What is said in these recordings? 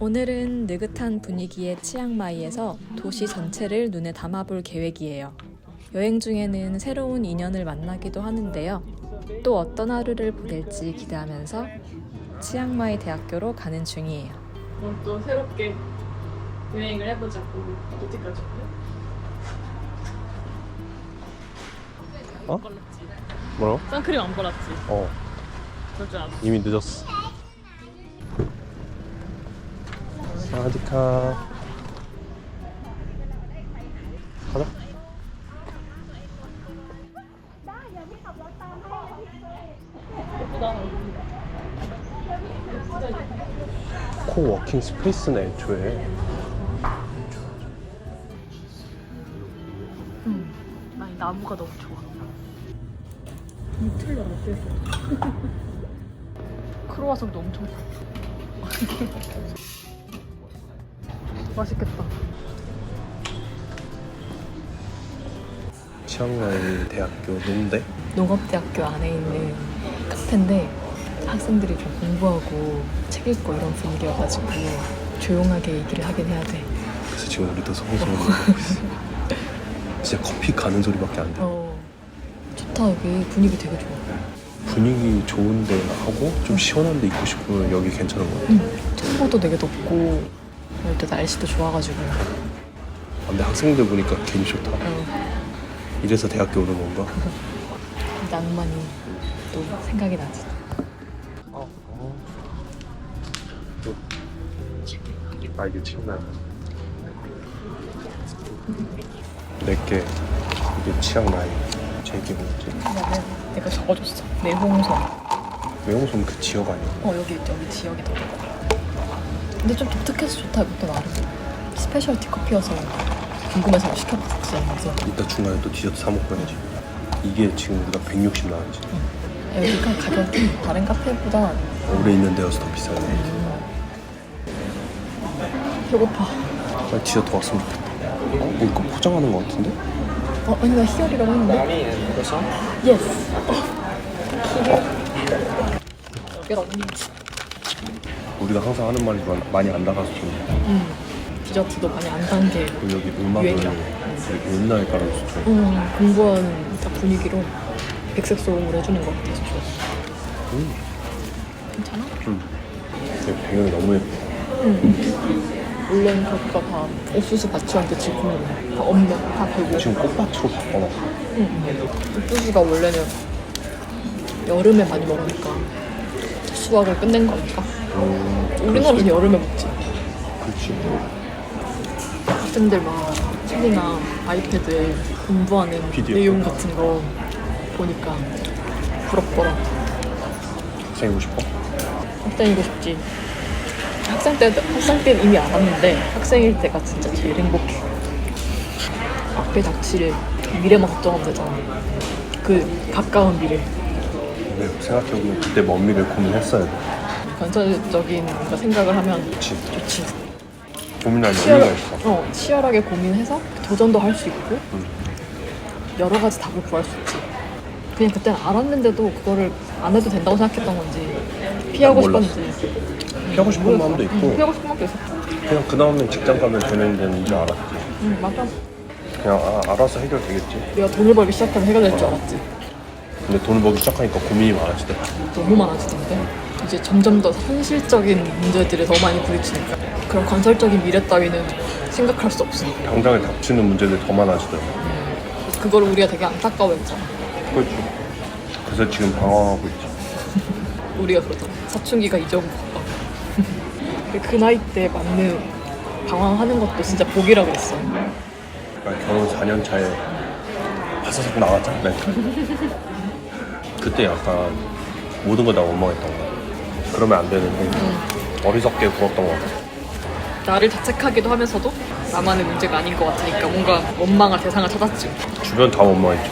오늘은 느긋한 분위기의 치앙마이에서 도시 전체를 눈에 담아볼 계획이에요. 여행 중에는 새로운 인연을 만나기도 하는데요. 또 어떤 하루를 보낼지 기대하면서 치앙마이 대학교로 가는 중이에요. 또 새롭게 여행을 해보자고. 어디까지? 어? 뭐라고? 선크림 안 발랐지? 그럴 줄 알았어. 이미 늦었어. 사와디카. 가자. 코워킹 스페이스네 애초에. 아니 나무가 너무 좋아. 틀려 어때서? 크로와상도 엄청 좋아. 맛있겠다. 치앙마이 대학교 농대? 농업대학교 안에 있는 카페인데 학생들이 좀 공부하고 책 읽고 이런 분위기여가지고 조용하게 얘기를 하긴 해야 돼. 그래서 지금 우리도 성성을 하고 있어. 진짜 커피 가는 소리밖에 안 돼. 좋다. 여기 분위기 되게 좋아. 분위기 좋은데 하고 좀 시원한 데 있고 싶으면 여기 괜찮은 것 같아. 청보도 되게 덥고 이럴 때 날씨도 좋아가지고. 근데 학생들 보니까 괜히 좋다. 이래서 대학교 오는 건가? 낭만이 또 생각이 나지. 아 이게 치앙마이. 내게 이게 치앙마이. 제게 뭐지? 그다음에 내가 적어줬어. 내홍섬. 매운섬 그 지역 아니야? 여기 지역이더라고. 근데 좀 독특해서 좋다. 이것도 나름 스페셜티 커피여서 궁금해서 시켜봤지. 그래서 이따 중간에 또 디저트 사 먹고 해야지. 이게 지금 우리가 160 나왔지. 여기가 가격이 다른 카페보다 오래 있는 데여서 더 비싸네. 배고파. 빨리 디저트 왔으면 좋겠다. 우리 거 포장하는 거 같은데? 아니 나 희열이라고 했는데? 예스. 여기가 언니. 우리가 항상 하는 말이 많이 안 나가서 좀. 디저트도 많이 안 단 게 그리고 여기 음악을 유행이야. 되게 옛날에 깔아줘서 좋아. 공부하는 딱 분위기로 백색 소음을 해주는 것 같아서 좋아. 괜찮아? 여기 배경이 너무 예뻐. 원래는 거기가 다 옥수수 밭이었는데 지금은 다 없네. 다 되고. 지금 꽃밭으로 바꿔놨어. 옥수수가 원래는 여름에 많이 먹으니까 수확을 끝낸 거니까. 우리나라에서 여름에 먹지. 그렇지. 학생들 막 책이나 아이패드에 공부하는 PDF. 내용 같은 거 보니까 부럽더라. 학생이고 싶어? 학생이고 싶지. 학생 때는 이미 알았는데 학생일 때가 진짜 제일 행복해. 앞에 닥칠 미래만 걱정하면 되잖아. 그 가까운 미래. 근데 생각해보면 그때 먼 미래를 고민했어야 돼. 건설적인 뭔가 생각을 하면 그치. 좋지. 고민할 여유가 있어. 치열하게 고민해서 도전도 할 수 있고 여러 가지 답을 구할 수 있지. 그냥 그때는 알았는데도 그거를 안 해도 된다고 생각했던 건지 피하고 몰랐어. 싶었는지. 피하고 싶은 마음도 있고 피하고 싶은 것도 있었어. 그냥 그 다음에 직장 가면 되는 데는 이제 알았지. 맞아. 그냥 알아서 해결되겠지. 내가 돈을 벌기 시작하면 해결될 줄 알았지. 근데 돈을 벌기 시작하니까 고민이 많아지더라. 너무 많아지던데. 이제 점점 더 현실적인 문제들에 더 많이 부딪히니까 그런 건설적인 미래 따위는 생각할 수 없어. 당장에 닥치는 문제들이 더 많아지더라. 그걸 우리가 되게 안타까워했잖아. 그렇지. 그래서 지금 방황하고 있지. 우리가 그러잖아. 사춘기가 이제 그 나이 때 맞는 방황하는 것도 진짜 복이라고 했어. 그러니까 결혼 4년 차에 화사삭 나왔잖아. 멘탈. 그때 약간 모든 걸 다 원망했던 거야. 그러면 안 되는데 어리석게 굴었던 것 같아. 나를 자책하기도 하면서도 나만의 문제가 아닌 것 같으니까 뭔가 원망할 대상을 찾았지. 주변 다 원망했지.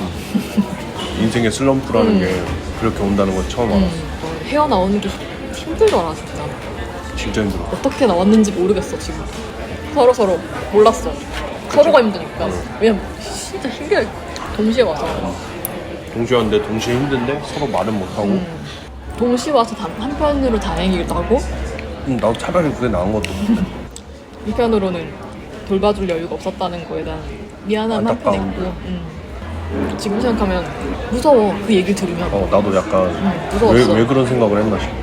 인생의 슬럼프라는 게 그렇게 온다는 걸 처음 알았어. 헤어나오는 게 힘들더라 진짜. 진짜 힘들어. 어떻게 나왔는지 모르겠어 지금. 서로 몰랐어. 서로가 힘드니까. 왜냐면 진짜 신기해. 동시에 와서. 동시에 왔는데 동시에 힘든데 서로 말은 못하고 동시에 와서 한편으로 다행이기도 하고 나도 차라리 그게 나은 것도 같아. 한편으로는 돌봐줄 여유가 없었다는 거에 대한 미안함 한편 있고 지금 생각하면 무서워. 그 얘기를 들으면 나도 약간 무서웠어. 왜 그런 생각을 했나 싶어.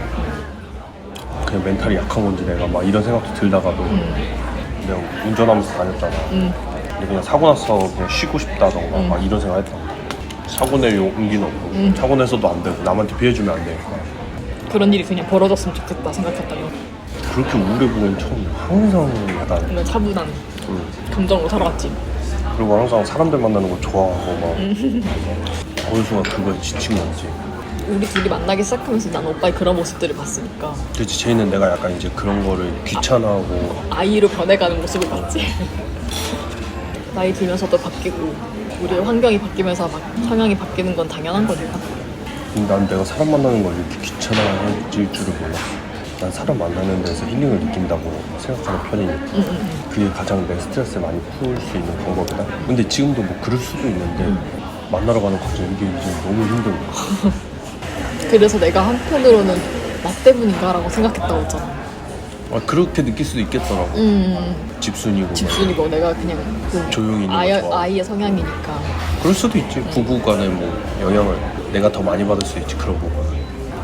그냥 멘탈이 약한 건지 내가 막 이런 생각도 들다가도 그냥 운전하면서 다녔잖아. 근데 그냥 사고 나서 그냥 쉬고 싶다던가 막 이런 생각 했다. 사고 낼 용기는 없고 사고 내서도 안 되고 남한테 피해주면 안 되니까. 그런 일이 그냥 벌어졌으면 좋겠다 생각했다면 그렇게 우울해 보면 처음 항상 약간 그냥 차분한 감정으로 살아왔지. 그리고 항상 사람들 만나는 걸 좋아하고 막 어느 순간 그거에 지친 건지. 우리 둘이 만나기 시작하면서 난 오빠의 그런 모습들을 봤으니까 그렇지. 쟤는 내가 약간 이제 그런 거를 귀찮아하고 아이로 변해가는 모습을 봤지. 나이 들면서도 바뀌고 우리의 환경이 바뀌면서 막 성향이 바뀌는 건 당연한 거니까. 난 내가 사람 만나는 걸 이렇게 귀찮아질 줄을 몰랐어. 난 사람 만나는 데서 힐링을 느낀다고 생각하는 편이니까 그게 가장 내 스트레스를 많이 풀 수 있는 방법이다. 근데 지금도 뭐 그럴 수도 있는데 만나러 가는 과정 이게 이제 너무 힘든 거야. 그래서 내가 한편으로는 나 때문인가라고 생각했다고 했잖아. 그렇게 느낄 수도 있겠더라고. 집순이고 집순이고 내가 그냥 그 조용히 있는 거 좋아하고. 아이의 성향이니까. 그럴 수도 있지. 부부 간에 뭐 영향을 내가 더 많이 받을 수 있지. 그런 부분.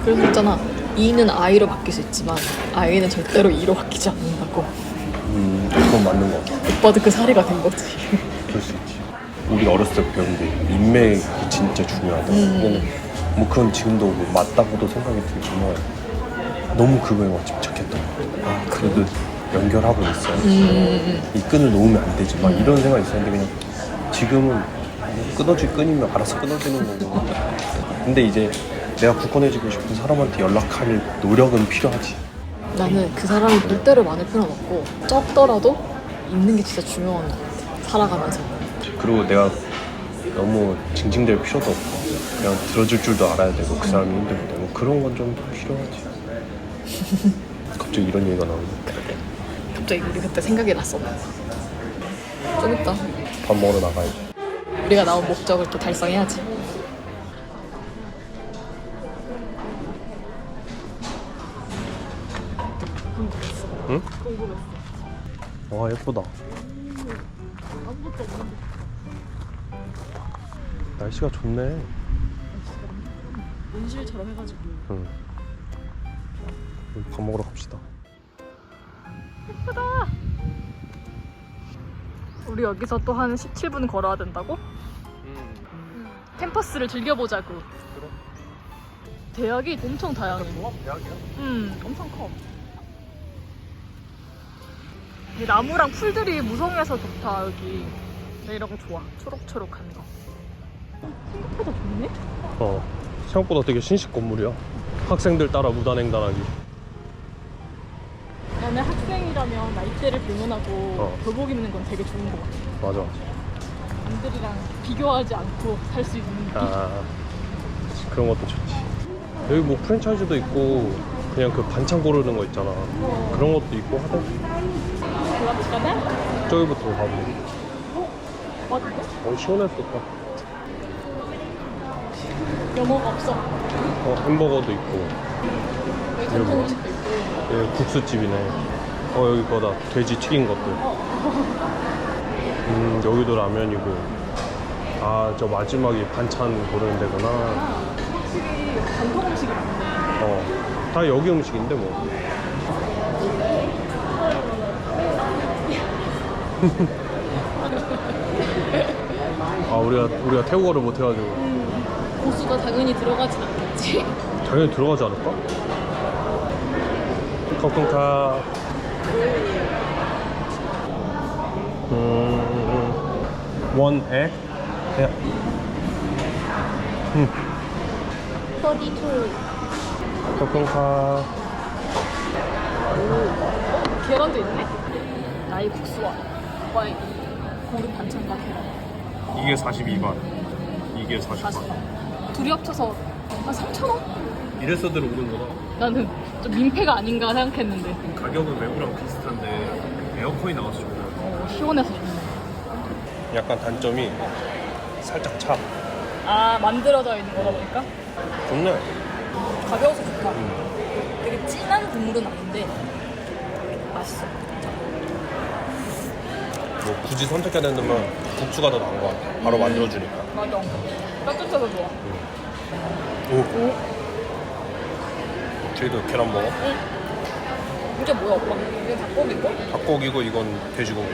그래서 있잖아. 이는 아이로 바뀔 수 있지만 아이는 절대로 이로 바뀌지 않는다고. 그건 맞는 거 같아. 오빠도 그 사례가 된 거지. 그럴 수 있지. 우리 어렸을 때 배운 게 인맥이 진짜 중요하다. 뭐 그건 지금도 뭐 맞다고도 생각이 들지만 너무 그거에 막 집착했던 거야. 그래도 연결하고 있어야지. 이 끈을 놓으면 안 되지. 막 이런 생각이 있었는데 그냥 지금은 뭐 끊어질 끈이면 알아서 끊어지는 거고. 근데 이제 내가 굳건해지고 싶은 사람한테 연락할 노력은 필요하지. 나는 그 사람이 물대로 많을 필요는 없고 적더라도 있는 게 진짜 중요한 것 같아. 살아가면서. 그리고 내가 너무 징징댈 필요도 없고 그냥 들어줄 줄도 알아야 되고 그 사람이 힘들 때 뭐 그런 건 좀 필요하지. 갑자기 이런 얘기가 나오네. 그러게. 갑자기 우리 그때 생각이 났어. 좀 이따 밥 먹으러 나가야지. 우리가 나온 목적을 또 달성해야지. 응? 와 예쁘다. 날씨가 좋네. 온실처럼 해가지고. 응. 밥 먹으러 갑시다. 우리 여기서 또 한 17분 걸어야 된다고? 캠퍼스를 즐겨보자고. 그래. 대학이 엄청 다양해. 대학이야? 엄청 커. 이 나무랑 풀들이 무성해서 좋다 여기. 나 이런 거 좋아. 초록초록한 거. 생각보다 좋네? 생각보다 되게 신식 건물이야. 학생들 따라 무단횡단하기. 나는 학생이라면 나이대를 불문하고 교복 입는 건 되게 좋은 것 같아. 맞아. 남들이랑 비교하지 않고 살 수 있는 느낌. 그런 것도 좋지. 여기 뭐 프랜차이즈도 있고 그냥 그 반찬 고르는 거 있잖아. 그런 것도 있고 하던데. 그렇지만 저기부터 가보자. 맞은데? 시원했었다. 영어가 없어. 햄버거도 있고 여기 전통 음식도 있고. 여기 국수집이네. 여기 거다. 돼지 튀긴 것들. 여기도 라면이고. 저 마지막이 반찬 고르는 데구나. 확실히 전통 음식이 많네. 다 여기 음식인데 뭐. 우리가 태국어를 못해가지고. 고수가 당연히 들어가진 않겠지. 당연히 들어가지 않을까? 커튼카. 원 액? 32. 커튼카. 계란도 있네? 나의 국수와 오빠의 고른 반찬과 계란. 이게 42만. 이게 40만. 둘이 합쳐서 한 3,000원? 이래서들 오는 거다. 나는 좀 민폐가 아닌가 생각했는데. 가격은 외부랑 비슷한데 에어컨이 나와서 좋아요. 시원해서 좋네. 약간 단점이 살짝 차. 만들어져 있는 거다 보니까 좋네. 가벼워서 좋다. 되게 진한 국물은 아닌데 맛있어. 뭐 굳이 선택해야 된다면 국수가 더 나은 것 같아. 바로 만들어주니까. 맞아. 따뜻해서 좋아. 오. 저희도 계란 먹어? 이게 뭐야 오빠? 이게 닭고기고? 닭고기고 이건 돼지고기.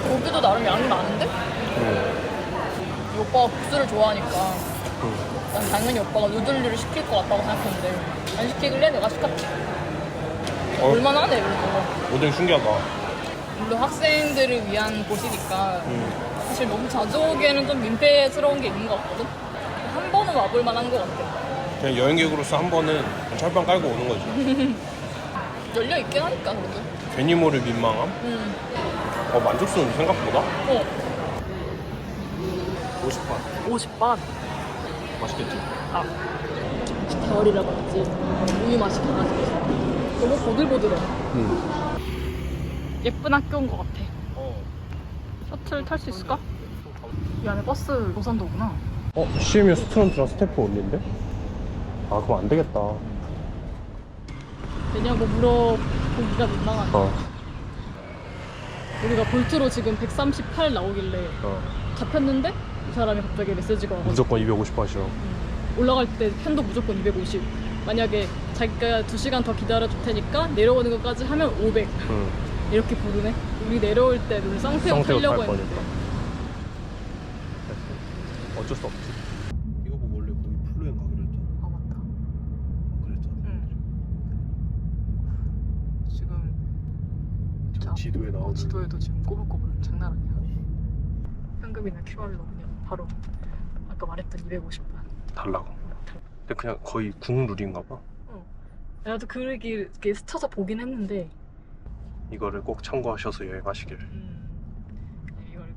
고기도 나름 양이 많은데? 이 오빠가 국수를 좋아하니까 난 당연히 오빠가 누들류를 시킬 것 같다고 생각했는데 안 시키길래 내가 시켰지. 얼마나 하네 이런 거. 오늘 신기하다. 물론 학생들을 위한 곳이니까 사실 너무 자주 오기에는 좀 민폐스러운 게 있는 것 같거든? 한 번은 와볼 만한 것 같아. 그냥 여행객으로서 한 번은 철판 깔고 오는 거지. 열려있긴 하니까 그래도. 괜히 모를 민망함? 만족스러운 생각보다? 50반. 50반. 맛있겠지? 겨울이라 그런지 우유 맛이 강하지. 너무 보들보들해. 예쁜 학교인 것 같아. 셔틀 탈 수 있을까? 이 안에 버스 노선도구나. CMU 스튜던트랑 스태프 올린데? 그럼 안 되겠다. 되냐고 물어보기가 민망하네. 우리가 볼트로 지금 138 나오길래 잡혔는데 이 사람이 갑자기 메시지가 와가지고 무조건 250 하시라고. 올라갈 때 편도 무조건 250. 만약에 자기가 2시간 더 기다려줄 테니까 내려오는 것까지 하면 500. 이렇게 부르네. 우리 내려올 때 우리 쌍태우 타려고 했는데. 어쩔 수 없지. 이거 보고 원래 거기 플로엔 가기로 했잖아. 맞다. 그랬잖아. 지금 저 지도에 나오는 지도에도 지금 꼬불꼬불 장난 아니야. 현금이나 QR로 그냥 바로 아까 말했던 250만 달라고. 근데 그냥 거의 국룰인가 봐. 나도 이렇게 스쳐서 보긴 했는데 이거를 꼭 참고하셔서 여행하시길. 이걸 그냥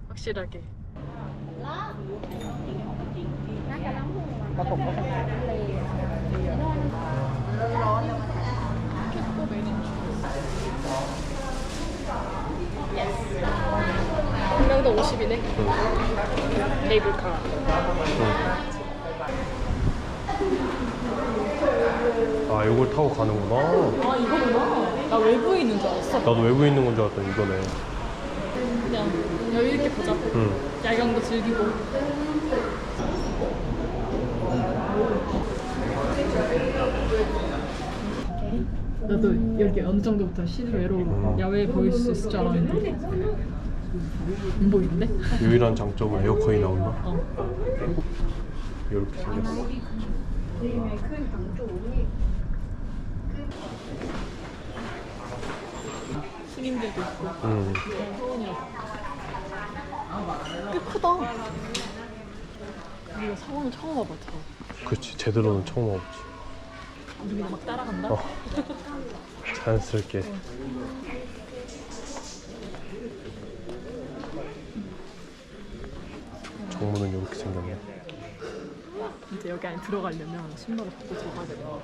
확실하게. 한 명당 50이네. 케이블카. 이걸 타고 가는구나. 이거구나. 나 외부에 있는 줄 알았어. 나도 외부에 있는 건 줄 알았더니 이거네. 그냥 여유 있게 보자. 야경도 즐기고. 나도 여기 어느 정도부터 실외로 야외에 보일 수 있을 줄 알았는데 안 보이는데? 유일한 장점은 에어컨이 나온다. 이렇게 생겼어. 스님들도 있고. 서원이랑 꽤 크다. 우리가 상원을 처음 와봐. 그렇지, 제대로는 처음 와보지. 우리가 막 따라간다? 자연스럽게. 정문은 이렇게 생겼네. 이제 여기 안에 들어가려면 신발을 벗고 들어가야 되는 거야.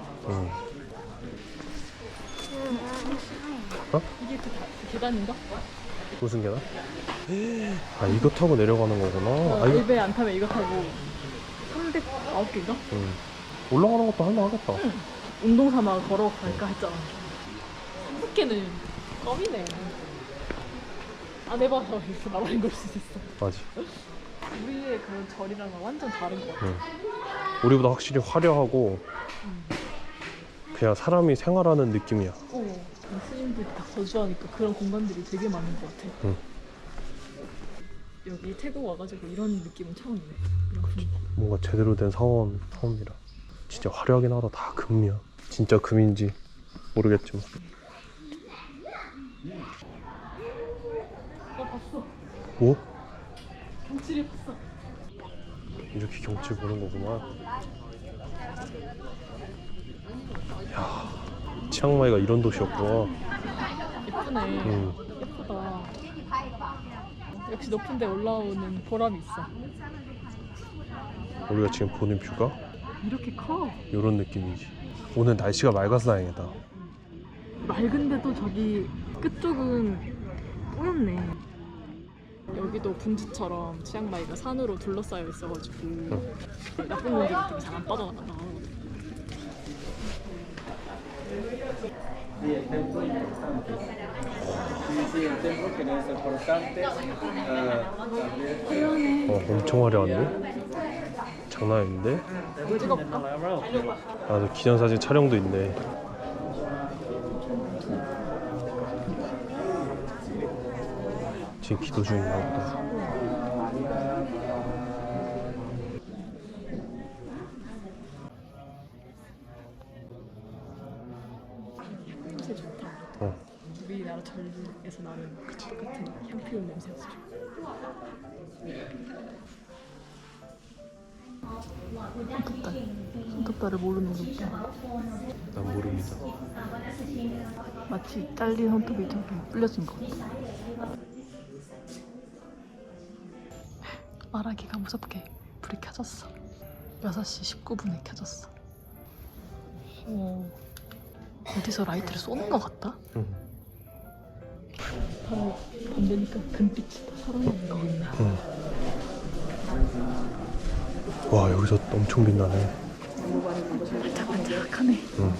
이게 그 계단인가? 무슨 계단? 이거 타고 내려가는 거구나. 이거 일베 안 타면 이거 타고 309개인가? 올라가는 것도 할만하겠다. 운동 삼아 걸어갈까 했잖아. 300개는 껌이네. 안 해봐서 이렇게 말하는 걸 수도 있어. 맞아. 우리의 그런 절이랑은 완전 다른 것 같아. 우리보다 확실히 화려하고 그냥 사람이 생활하는 느낌이야. 스님들이 다 거주하니까 그런 공간들이 되게 많은 것 같아. 여기 태국 와가지고 이런 느낌은 처음이네. 이런 분위기. 뭔가 제대로 된 사원 처음이라. 진짜 화려하긴 하다. 다 금이야. 진짜 금인지 모르겠지만. 봤어. 뭐? 경치를 봤어. 이렇게 경치 보는 거구만. 야, 치앙마이가 이런 도시였구나. 예쁘네. 예쁘다. 역시 높은 데 올라오는 보람이 있어. 우리가 지금 보는 뷰가 이렇게 커. 이런 느낌이지. 오늘 날씨가 맑아서 다행이다. 맑은데도 저기 끝쪽은 뿌옇네. 여기도 분지처럼 치앙마이가 산으로 둘러싸여 있어가지고 나쁜 놈들이 되게 잘 안 빠져나가거든. Sí, el tempo es importante. Sí, sí, el tempo que no es importante. 엄청 화려한데? 장난 아닌데? 아, 기념사진 촬영도 있네. 지금 기도 중인가 보다. 냄새 좋다. 어. 우리나라 절에서 나는 같은 향피운 냄새였어. 손톱살을 모르는 오빠. 난 모릅니다. 마치 잘린 손톱이 저기 불려진 것 같아. 말하기가 무섭게 불이 켜졌어. 6시 19분에 켜졌어. 어디서 라이트를 쏘는 것 같다? 응. 바로 반대니까 금빛이 다 살아나는 거 같네. 응. 와, 여기서 엄청 빛나네. 반짝반짝하네. 응.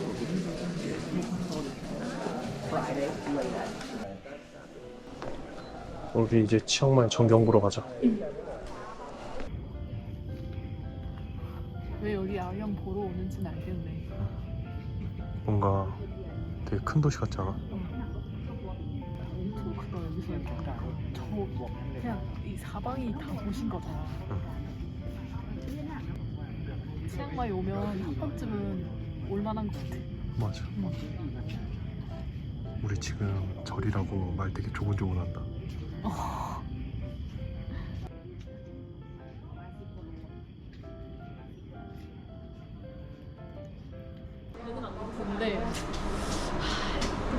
우리 이제 치앙마이 전경 보러 가자. 왜 여기 아령 보러 오는지는 알겠네. 뭔가 되게 큰 도시 같지 않아? 엄청 크다 여기서. 저 그냥 이 사방이 다 도시인 거잖아. 치앙마이 오면 한 번쯤은 올만한 것 같아. 맞아. 우리 지금 절이라고 말 되게 조곤조곤한다. 근데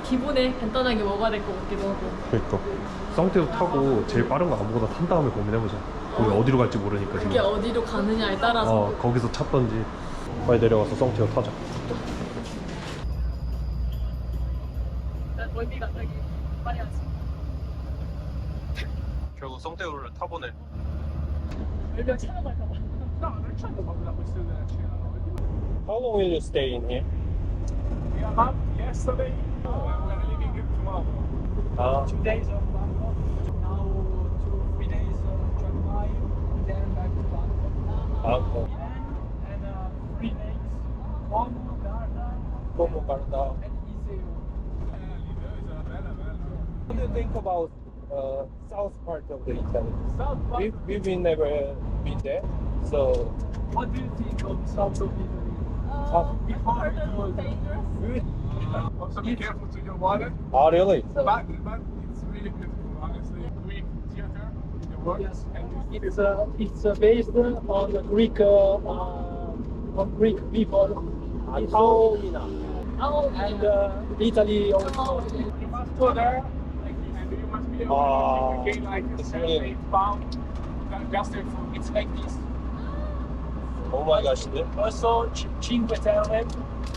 기본에 간단하게 먹어야 될 것 같기도 하고. 그러니까 쌍태도 타고 제일 빠른 거 아무거나 탄 다음에 고민해보자. 우리 어디로 갈지 모르니까 그게 지금. 어디로 가느냐에 따라서. 거기서 찾던지 빨리 내려가서 쌍태도 타자. 어디 갑자기 말이 안 돼. 결국 쌍태우를 타보네. 열명 찾아갈까 봐. How long will you stay in here? We are up yesterday. We are leaving tomorrow. 2 days of Bangkok. Now 2-3 days of Chiang Mai. Then back to Bangkok. And 3 days. Como, Garda, and Iseo. What do you think about south part of the Italy? South Bangkok. We've never been there, so What do you think of south of Italy? Before it was good. Also be careful to your water. Oh, really? But it's really beautiful, honestly. Greek theater in the world. Yes. And It's based on the Greek people. It's all, and Italy also. you must go there, and you must be able to pay like it's 7-8 pounds just for food. It's like this. Oh my gosh. Also Cinque Terre.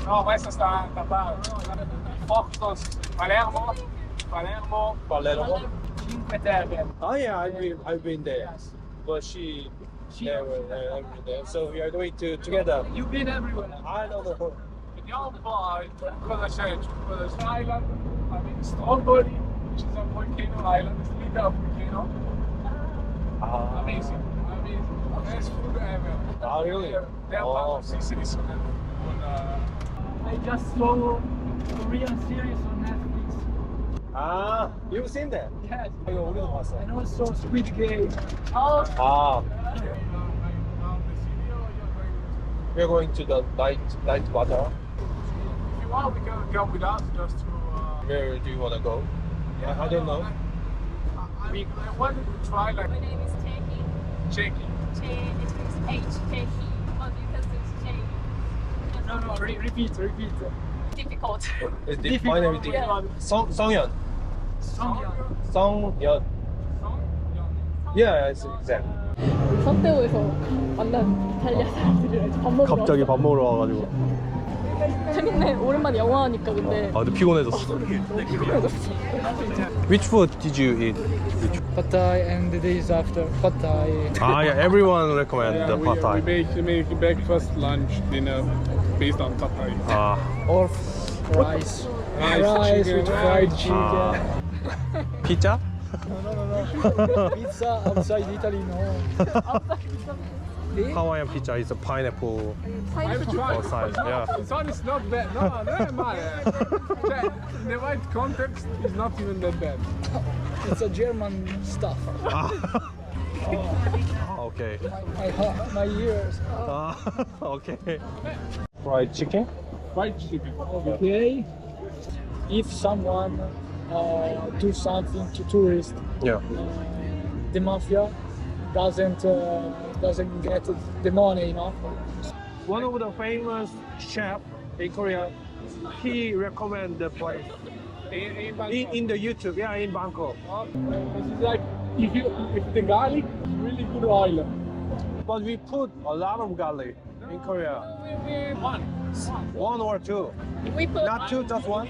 No, questa sta da parte. Focus, Palermo, Palermo. Cinque Terre. Oh yeah, I've been there. Yes. But she never been there. So we are going to together. You've been everywhere. I know the whole. Vediamo un po' cosa c'è. Cosa c'è Island, I mean Stromboli, which is a volcano island, it's a little volcano. Amazing, amazing. Best food ever. Ah, really? They are part of Sicily, so that I just saw Korean series on Netflix. Ah, you've seen that? Yes. 이거 우리도 봤어. And also Squid Game. 아, Ah, around the city or you're going to... we're going to the night water. If you want, we can come with us just to... Where do you want to go? I don't know. I wanted to try like My name is Tehi. Czechia. It means H-Tehi, but you can say Tehi. No, repeat. Difficult. It's define everything. Yeah. 성현. 성현. Yeah, it's exactly. 선대우에서 만난 이탈리아 사람들이랑 밥 먹으러 갑자기 왔어. 밥 먹으러 와가지고. 재밌네. 오랜만에 영화 하니까 근데 근데 피곤해졌어. Which food did you eat? Pad Thai and the days after. Pad Thai. Yeah, everyone recommend the pad thai. We make breakfast, lunch, dinner based on Pad Thai. 아, Or rice. Rice with fried chicken. 아, 피자? Pizza outside Italy, no. Hawaiian pizza is a pineapple size. Yeah. This one is not bad. No, never mind. Cioè, the right context is not even that bad. It's a German stuff. Okay. My ears. Okay. Fried chicken? Fried chicken. Okay. If someone do something to tourists, Yeah. the mafia doesn't get the money, you know. One of the famous chef in Korea, he recommend the place in the YouTube. Yeah, in Bangkok. This is like if the garlic is really good oil. But we put a lot of garlic in Korea. One or two. We put Not two, just one.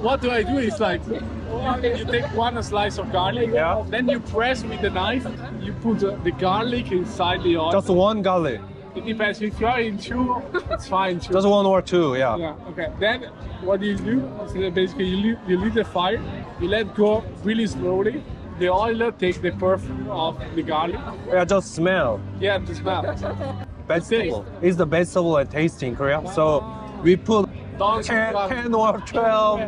What do I do is like, you take one slice of garlic, Yeah. then you press with the knife, you put the garlic inside the oil. Just one garlic. It depends. If you are in two, it's fine. Two. Just one or two. Yeah. Yeah, okay. Then what you do is that basically you leave the fire, you let go really slowly. The oil takes the perfume of the garlic. Yeah, just smell. Yeah, the smell. Vegetable. It's the vegetable and taste in Korea. So we put 10 or 12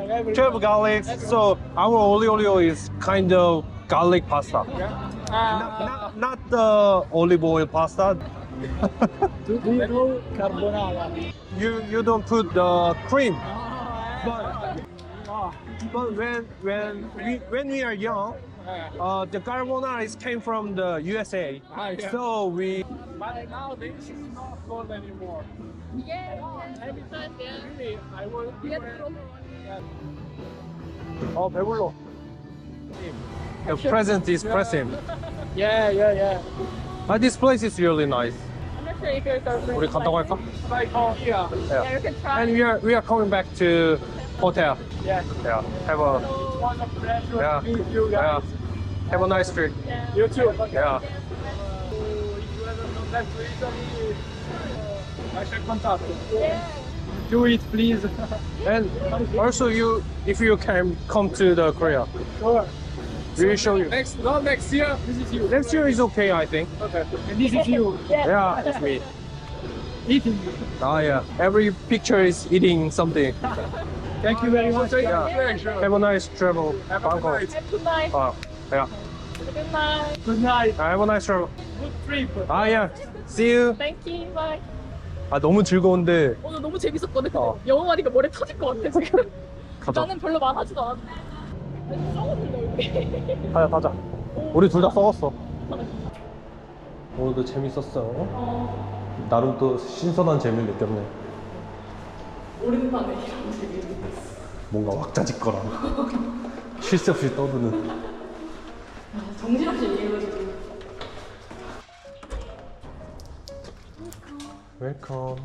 garlics. So our olio is kind of garlic pasta. Not the olive oil pasta. Do you know carbonara? You don't put the cream. But when we are young, the carbonara came from the USA. Yeah. So we But nowadays it's not cold anymore. Every time, really, I will. 배불러. The present is present. Yeah. This place is really nice. I'm not sure if yours are 우리 간다고 할까? Like, oh, yeah. Yeah, you can try. And we are coming back to hotel. Yeah. Yeah. Have a One of pleasure Yeah. to meet you yeah. guys. Have a nice trip. You too. Yeah. If you ever come back to Italy, lascia il contatto. Do it, please. And also if you can come to the Korea, Sure. we will show you. Next year, this is you. Next year is okay, I think. Okay. And this is you Yeah, it's me. eating. Yeah. Every picture is eating something. Thank you very much. Yeah, sure. Have a nice travel. Have a good Bangkok. night. Good night. Yeah. Good night. Good night. Have a nice travel. Good trip. Yeah. See you. Thank you. Bye. 너무 즐거운데 오늘 너무 재밌었거든. 어. 영어하니까 머리 터질 것 같아 지금. 가자. 나는 별로 말하지도 않았는데. 썩었는데 얼굴이. 가자. 우리 둘 다 썩었어. 오늘도 재밌었어. 나름 또 신선한 재미를 느꼈네. 오랜만에 이런 재미를 뭔가 왁자지껄한 쉴 새 없이 떠드는. 정신없이 얘기해가지고. 웰컴.